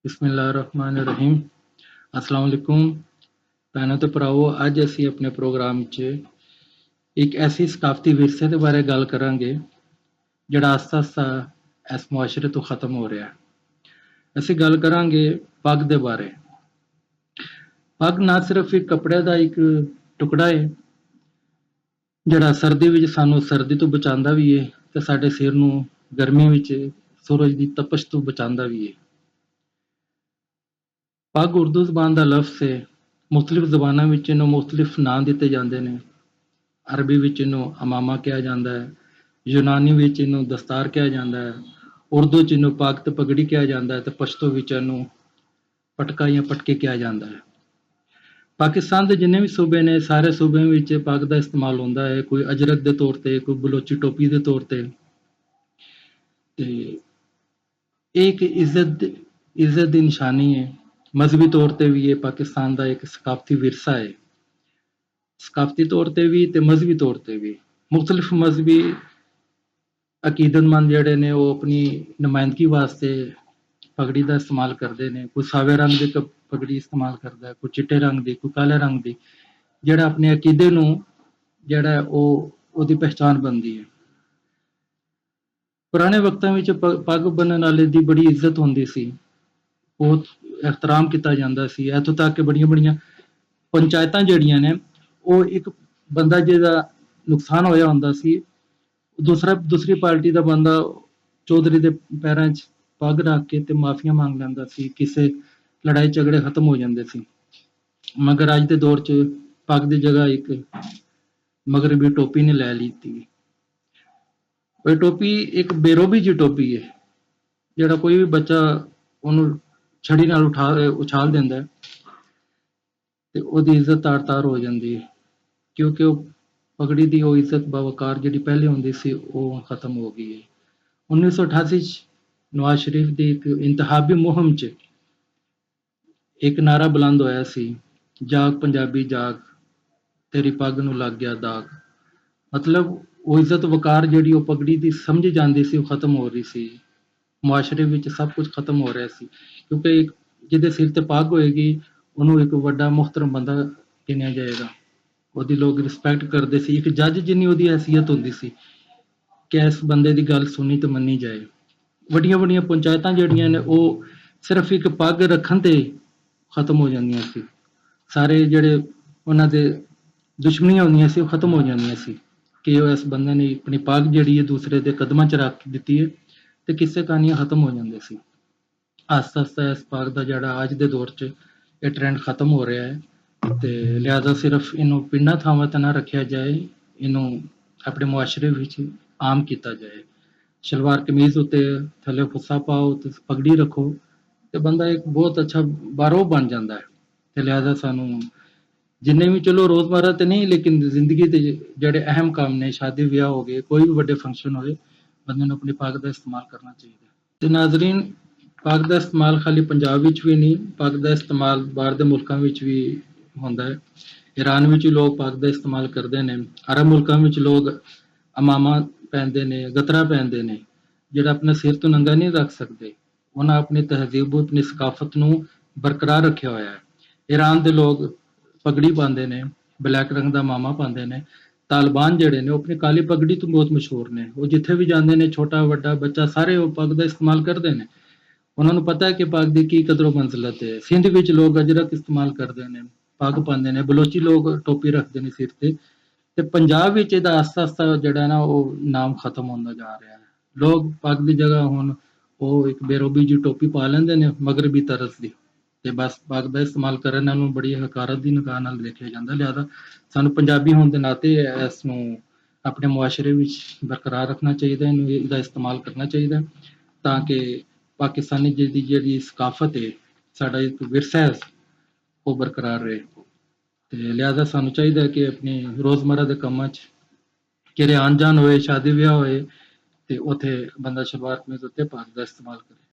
बिस्मिल्लाहिर्रहमानिर्रहीम। अस्सलाम वालेकुम भैनों ते भरावो। अज असी अपने प्रोग्राम च एक ऐसी सकाफती विरसे के बारे गल करांगे जिहड़ा आस्ता आस्ता इस मुआशरे तो खत्म हो रहा है। असी गल करांगे पग दे बारे। पग ना सिर्फ एक कपड़े का एक टुकड़ा है जिहड़ा सर्दी विच सानू सर्दी तो बचांदा भी है ते साडे सिर नू गर्मी विच सूरज की तपश तो बचांदा भी है। पग उर्दू जबान का लफ्ज़ है। मुख्तलिफ जबानों में इन्हूं मुख्तलिफ नाम दिते जाते हैं। अरबी विच इन्हूं अमामा कहा जाता है, यूनानी विच इन्हूं दस्तार कहा जाता है, उर्दू च इन्हूं पग ते पगड़ी कहा जाता है, तो पश्तो विच इन्हूं पटका या पटके कहा जाता है। पाकिस्तान के जिन्ने भी सूबे ने सारे सूबे विच पग का इस्तेमाल होता है, कोई अजरक के तौर पर, कोई बलोची टोपी के तौर पर। एक इज्जत की निशानी है। मजहबी तौर पर भी ये पाकिस्तान का एक सकाफती विरसा है। सकाफती तौर पर भी तो मजहबी तौर पर भी मुख्तलिफ मजहबी अकीदतमंद जिहड़े ने वो अपनी नुमाइंदगी वास्ते पगड़ी का इस्तेमाल करते हैं। कोई सावे रंग की पगड़ी इस्तेमाल करता है, कोई चिट्टे रंग की, कोई काले रंग की, जिहड़ा अपने अकीदे नूं जिहड़ा ओहदी पहचान बनती है। पुराने वक्तां विच पग बन्नण वाले दी बड़ी इज्जत होंदी सी, बहुत एहतराम किया जाता सी। इत्थों तक कि बड़ियां बड़ियां पंचायतां जिहड़ियां ने वो एक बंदा जिहदा नुकसान होया हुंदा सी, दूसरी पार्टी का बंदा चौधरी के पैरों च पग रख के ते माफिया मांग लैंदा सी, किसी लड़ाई झगड़े खत्म हो जाते सी। मगर अज के दौर च पग की जगह एक मगरबी टोपी ने लै ली थी। वह टोपी एक बेरोबी जी टोपी है, जिहड़ा कोई भी बच्चा उन्होंने छड़ी नाल उछाल दिंदा है ते ओहदी इज्जत तार तार हो जाती है, क्योंकि वो पगड़ी की वो इज्जत बावकार जी पहले होंदी सी वो खत्म हो गई है। 1988 नवाज शरीफ की एक इंतहाबी मुहिम च एक नारा बुलंद होया सी, जाग पंजाबी जाग, तेरी पग नूं लग गया दाग। मतलब वो इज्जत वकार जिहड़ी वो पगड़ी की समझी जाती सी, वो खत्म हो रही सी। मुआशरे विच सब कुछ खत्म हो रहा सी, क्योंकि एक जिहदे सिर ते पग होएगी उन्होंने एक वड्डा मुहतरम बंदा गिनिया जाएगा, ਉਹਦੀ लोग रिस्पैक्ट करते सी। एक जज जिन्नी ਉਹਦੀ हैसियत होंदी सी कि इस बंदे की गल सुनी तो मन्नी जाए। वड्डियां वड्डियां पंचायतां जिहड़ियां ने वो सिर्फ एक पग रखण ते खत्म हो जांदियां सी। सारे जिहड़े उन्हां दे दुश्मनियां होंदियां सी वो खत्म हो जांदियां सी कि इस बंदे ने अपनी पग जिहड़ी है दूसरे दे कदमां च रख दित्ती है, ते किस्से कहानियां खत्म हो जांदे सी। आस्ता आस्ता इस पग का जिहड़ा अज के दौर च ये ट्रेंड खत्म हो रहा है, ते लिहाजा सिर्फ इनू पिंडां थावां ते ना रखिया जाए, इनू अपने मुआशरे विच आम किया जाए। शलवार कमीज उत्ते थल्ले फुस्सा पाओ ते पगड़ी रखो ते बंदा एक बहुत अच्छा बारो बन जाता है। ते लिहाजा सानू जिन्ने भी चलो रोजमर्रा तो नहीं, लेकिन जिंदगी के जिहड़े अहम काम ने, शादी ब्याह हो गए, कोई भी बड़े फंक्शन होए, बंदे नूं अपनी पग का इस्तेमाल करना चाहिए। ते नाजरीन, पग का इस्तेमाल खाली पंजाब विच भी नहीं, पग का इस्तेमाल बाहर के मुल्कों विच भी होंदा है। ईरान विच लोग पग का इस्तेमाल करते हैं। अरब मुल्कों विच लोग अमामा पहनते हैं, गतरा पहनते हैं, जिहड़ा अपने सिर तो नंगा नहीं रख सकते। उन्हें अपनी तहजीब अपनी सकाफत नूं बरकरार रखा होया है। ईरान के लोग पगड़ी पाते हैं, ब्लैक रंग का मामा पाते हैं। तालिबान जिहड़े ने अपनी काली पगड़ी तो बहुत मशहूर ने, वो जिथे भी जाते हैं छोटा वड्डा बच्चा सारे वो पग का इस्तेमाल करते हैं। उन्होंने पता है कि पग की की कदरों मंजिलत है। सिंध विच लोग अजरक इस्तेमाल करते हैं, पग पाते हैं। बलोची लोग टोपी रखते हैं सिर ते। ते पंजाब विच इहदा आस्ता आस्ता जिहड़ा ना वो नाम खत्म होंदा जा रहा है। लोग पग की जगह हुण वो एक बेरोबी जी टोपी पा लैंदे ने मगरबी तरस की, ते बस पग का इस्तेमाल करन नाल बड़ी हकारत की निगाह नाल देखिया जांदा। लिहाजा सानू पंजाबी होण दे नाते इसनूं अपने मुआशरे विच बरकरार रखना चाहिए, इहदा इस्तेमाल करना चाहिए, ताकि पाकिस्तानी जिहड़ी सकाफत है, साडा एक विरसा है, वो बरकरार रहे। ते लिहाजा सानू चाहिए कि अपनी रोजमर्रा के कामां च किते आन जान होए, शादी ब्याह होए, ते उत्थे बंदा शलवार कमीज उत्ते पग का इस्तेमाल करे।